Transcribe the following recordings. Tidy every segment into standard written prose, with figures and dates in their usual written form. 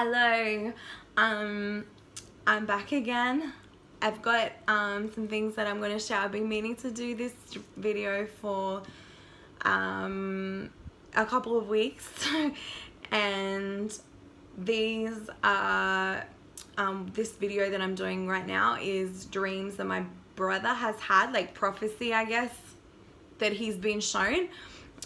Hello, I'm back again. I've got some things that I'm going to share. I've been meaning to do this video for a couple of weeks and these are this video that I'm doing right now is dreams that my brother has had, like prophecy, I guess, that he's been shown.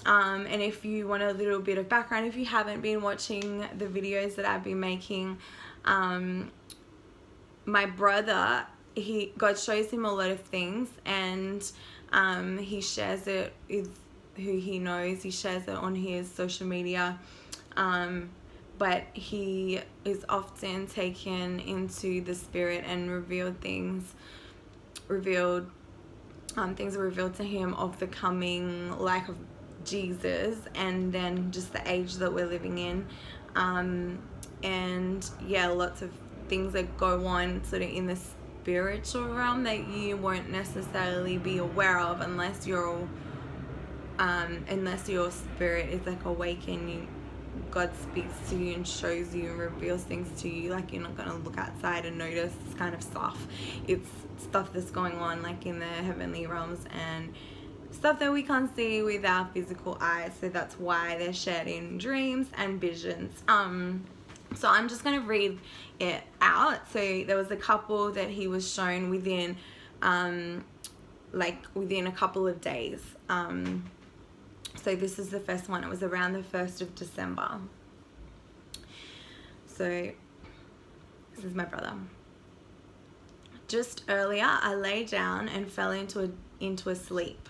And if you want a little bit of background, if you haven't been watching the videos that I've been making, my brother, God shows him a lot of things, and he shares it with who he knows. He shares it on his social media, but he is often taken into the spirit and things are revealed to him of the coming life of Jesus, and then just the age that we're living in, and yeah, lots of things that go on sort of in the spiritual realm that you won't necessarily be aware of unless your spirit is like awakened. God speaks to you and shows you and reveals things to you. Like, you're not going to look outside and notice this kind of stuff. It's stuff that's going on like in the heavenly realms and stuff that we can't see with our physical eyes. So that's why they're shared in dreams and visions. So I'm just going to read it out. So there was a couple that he was shown within within a couple of days. So this is the first one. It was around the 1st of December. So this is my brother. Just earlier, I lay down and fell into a sleep.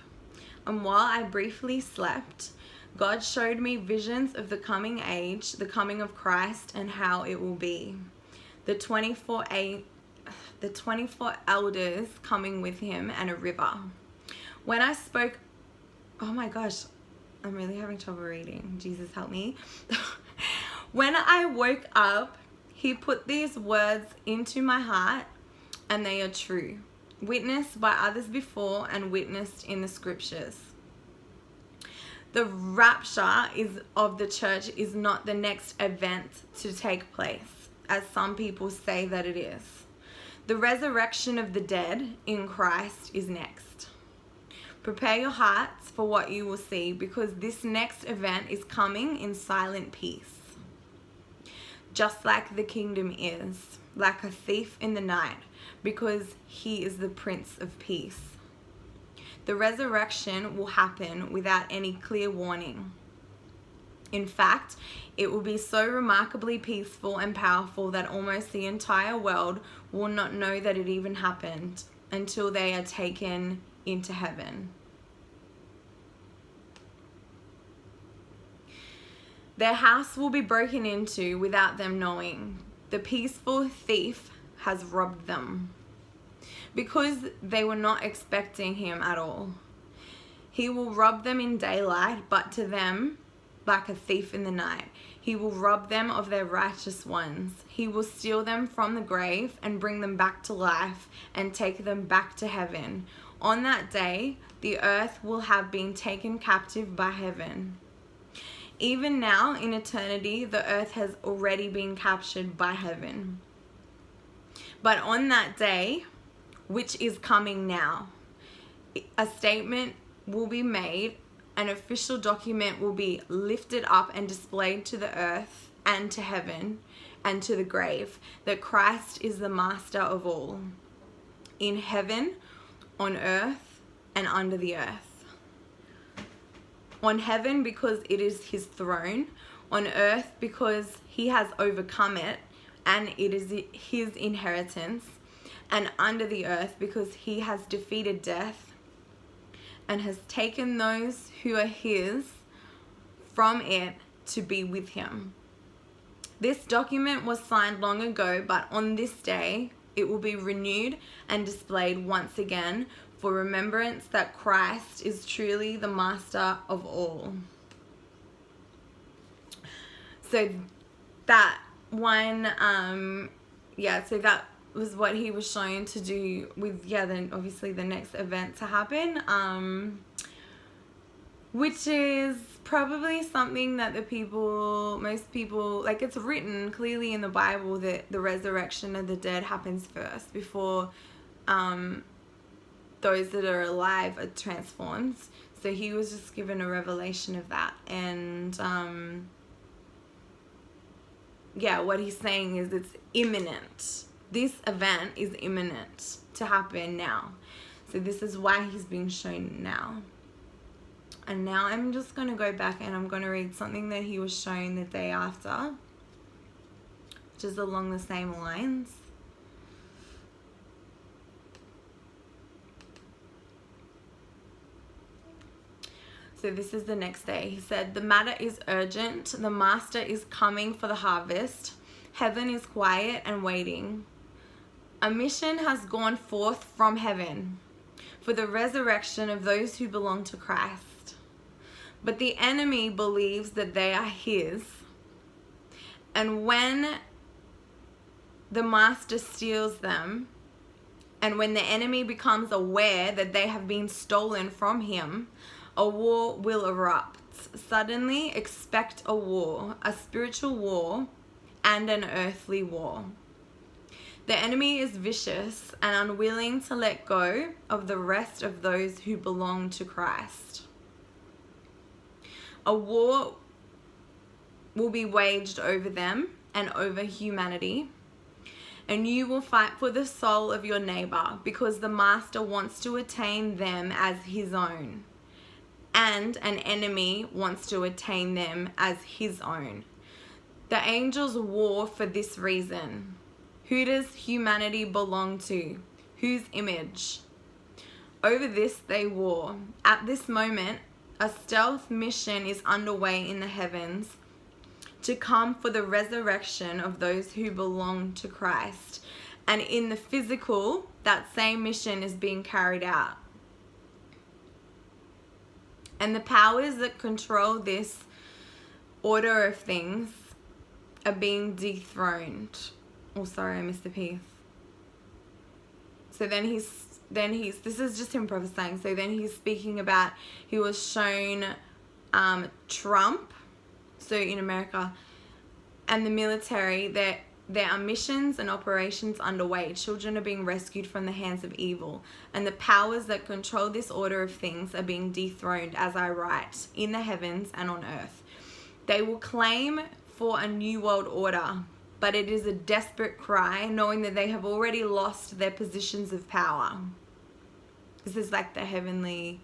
And while I briefly slept, God showed me visions of the coming age, the coming of Christ, and how it will be. The 24 elders coming with him, and a river. When I spoke, oh my gosh, I'm really having trouble reading. Jesus help me. When I woke up, he put these words into my heart, and they are true, witnessed by others before and witnessed in the scriptures. The rapture of the church is not the next event to take place, as some people say that it is. The resurrection of the dead in Christ is next. Prepare your hearts for what you will see, because this next event is coming in silent peace. Just like the kingdom is, like a thief in the night, because he is the Prince of Peace. The resurrection will happen without any clear warning. In fact, it will be so remarkably peaceful and powerful that almost the entire world will not know that it even happened until they are taken into heaven. Their house will be broken into without them knowing. The peaceful thief has robbed them, because they were not expecting him at all. He will rob them in daylight, but to them, like a thief in the night. He will rob them of their righteous ones. He will steal them from the grave and bring them back to life and take them back to heaven. On that day, the earth will have been taken captive by heaven. Even now, in eternity, the earth has already been captured by heaven. But on that day, which is coming now, a statement will be made, an official document will be lifted up and displayed to the earth and to heaven and to the grave, that Christ is the master of all, in heaven, on earth, and under the earth. On heaven, because it is his throne; on earth, because he has overcome it and it is his inheritance; and under the earth, because he has defeated death and has taken those who are his from it to be with him. This document was signed long ago, but on this day it will be renewed and displayed once again for remembrance that Christ is truly the master of all. So that one, so that was what he was shown to do with, then obviously the next event to happen. which is probably something that most people, like, it's written clearly in the Bible that the resurrection of the dead happens first before those that are alive are transformed. So he was just given a revelation of that. And yeah, what he's saying is it's imminent. This event is imminent to happen now. So this is why he's being shown now. And now I'm just going to go back and I'm going to read something that he was shown the day after, which is along the same lines. So this is the next day. He said, "The matter is urgent. The master is coming for the harvest. Heaven is quiet and waiting. A mission has gone forth from heaven for the resurrection of those who belong to Christ. But the enemy believes that they are his. And when the master steals them, and when the enemy becomes aware that they have been stolen from him, a war will erupt. Suddenly expect a war, a spiritual war, and an earthly war. The enemy is vicious and unwilling to let go of the rest of those who belong to Christ. A war will be waged over them and over humanity, and you will fight for the soul of your neighbor because the master wants to attain them as his own, and an enemy wants to attain them as his own. The angels war for this reason. Who does humanity belong to? Whose image? Over this they war. At this moment, a stealth mission is underway in the heavens to come for the resurrection of those who belong to Christ. And in the physical, that same mission is being carried out. And the powers that control this order of things are being dethroned. Oh, sorry, I missed a piece. So then this is just him prophesying. So then he's speaking about, he was shown Trump, so in America, and the military, that there are missions and operations underway. Children are being rescued from the hands of evil. And the powers that control this order of things are being dethroned as I write, in the heavens and on earth. They will claim for a new world order, but it is a desperate cry, knowing that they have already lost their positions of power. This is like the heavenly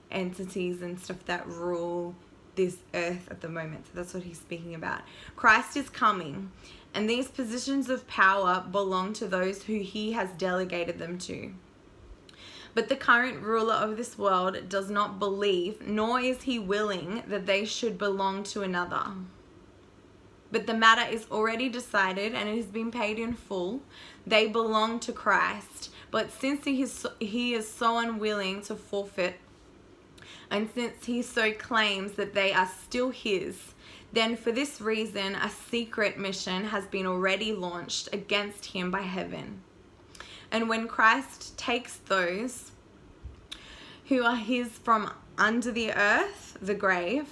entities and stuff that rule this earth at the moment. So that's what he's speaking about. Christ is coming, and these positions of power belong to those who he has delegated them to. But the current ruler of this world does not believe, nor is he willing that they should belong to another. But the matter is already decided and it has been paid in full. They belong to Christ. But since he is so unwilling to forfeit, and since he so claims that they are still his, then for this reason a secret mission has been already launched against him by heaven. And when Christ takes those who are his from under the earth, the grave,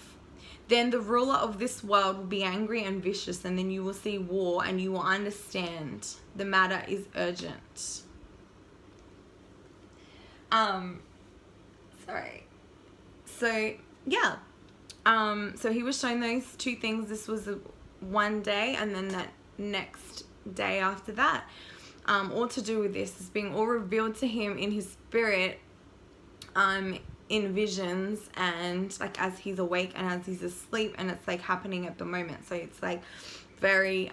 then the ruler of this world will be angry and vicious, and then you will see war and you will understand the matter is urgent. So yeah. So he was showing those two things. This was one day, and then that next day after that. All to do with this. It's being all revealed to him in his spirit, in visions, and like as he's awake and as he's asleep, and it's like happening at the moment. So it's like very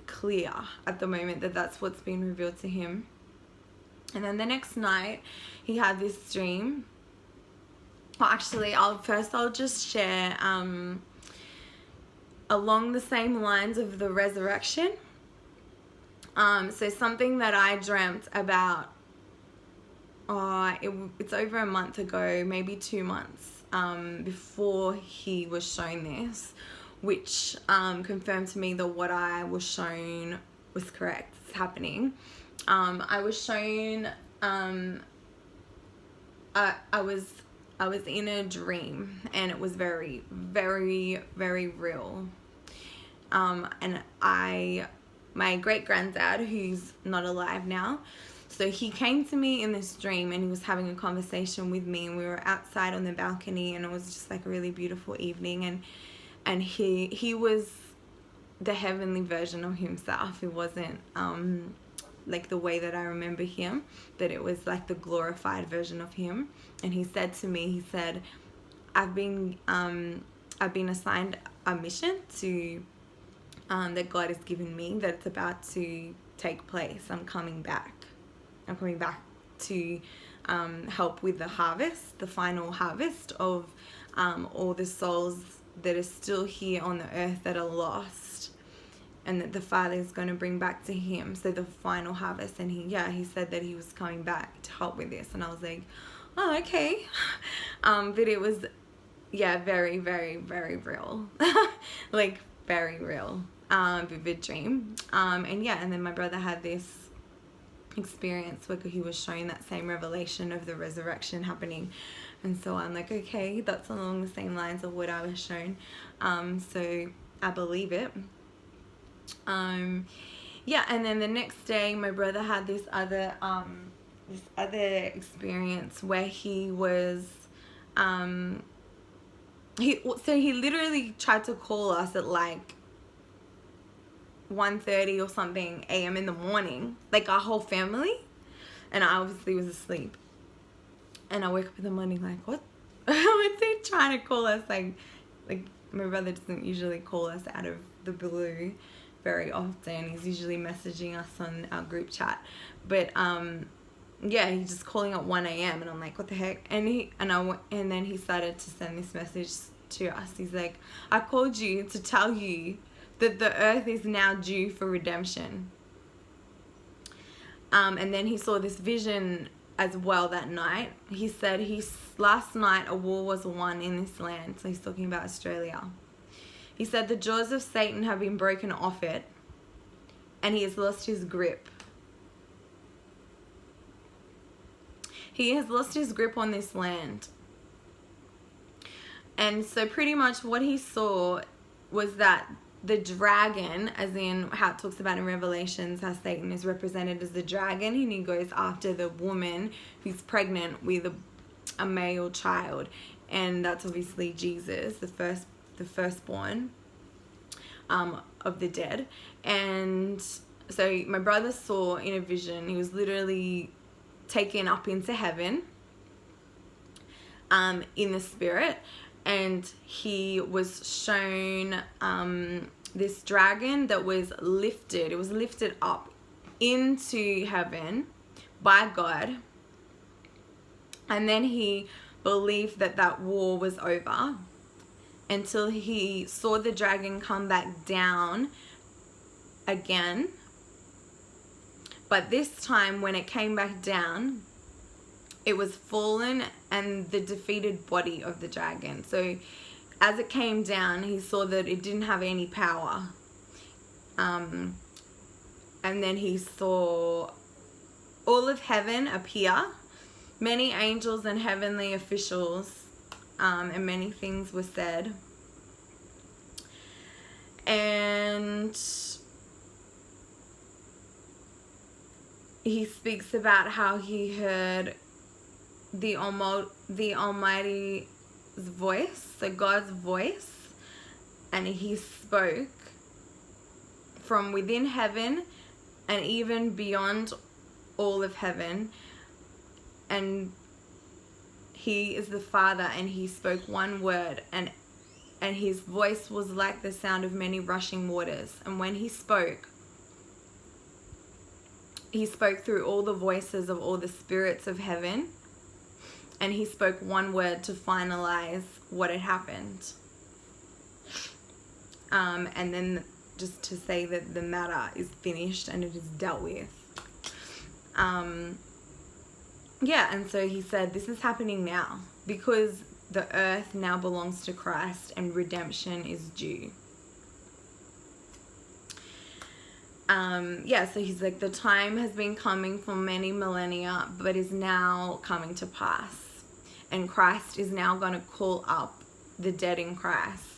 clear at the moment that that's what's been revealed to him. And then the next night he had this dream. Well, actually, I'll just share along the same lines of the resurrection. So something that I dreamt about, it's over a month ago, maybe 2 months before he was shown this, which confirmed to me that what I was shown was correct. It's happening. I was shown, I was I was in a dream, and it was very, very, very real. And my great granddad, who's not alive now, so he came to me in this dream, and he was having a conversation with me, and we were outside on the balcony, and it was just like a really beautiful evening, and he was the heavenly version of himself. It wasn't like the way that I remember him, but it was like the glorified version of him. And he said to me, he said, I've been assigned a mission to that God has given me, that it's about to take place. I'm coming back to help with the harvest, the final harvest of all the souls that are still here on the earth that are lost, and that the Father is going to bring back to him. So the final harvest. And he said that he was coming back to help with this, and I was like, oh, okay. But it was, very, very, very real. Like, very real. Vivid dream. And then my brother had this experience where he was showing that same revelation of the resurrection happening. And so I'm like, okay, that's along the same lines of what I was shown. So I believe it. And then the next day, my brother had this other experience where he was, he literally tried to call us at like 1:30 or something a.m. in the morning, like our whole family, and I obviously was asleep. And I wake up in the morning like, what? What's he trying to call us? Like my brother doesn't usually call us out of the blue very often. He's usually messaging us on our group chat, but he's just calling at 1 a.m. and I'm like, what the heck? And then he started to send this message to us. He's like, I called you to tell you that the earth is now due for redemption. And then he saw this vision as well that night. He said last night a war was won in this land. So he's talking about Australia. He said the jaws of Satan have been broken off it, and he has lost his grip. He has lost his grip on this land. And so pretty much what he saw was that the dragon, as in how it talks about in Revelations, how Satan is represented as the dragon, and he goes after the woman who's pregnant with a male child, and that's obviously Jesus, the firstborn of the dead. And so my brother saw in a vision, he was literally taken up into heaven in the spirit, and he was shown this dragon that was lifted. It was lifted up into heaven by God, and then he believed that war was over until he saw the dragon come back down again. But this time when it came back down, it was fallen and the defeated body of the dragon. So as it came down, he saw that it didn't have any power. And then he saw all of heaven appear, many angels and heavenly officials, and many things were said. And he speaks about how he heard the Almighty's voice, so God's voice, and he spoke from within heaven and even beyond all of heaven. And he is the Father, and he spoke one word, and his voice was like the sound of many rushing waters. And when he spoke through all the voices of all the spirits of heaven, and he spoke one word to finalize what had happened. And then just to say that the matter is finished and it is dealt with. And so he said, this is happening now because the earth now belongs to Christ and redemption is due. So he's like, the time has been coming for many millennia, but is now coming to pass. and Christ is now going to call up the dead in Christ.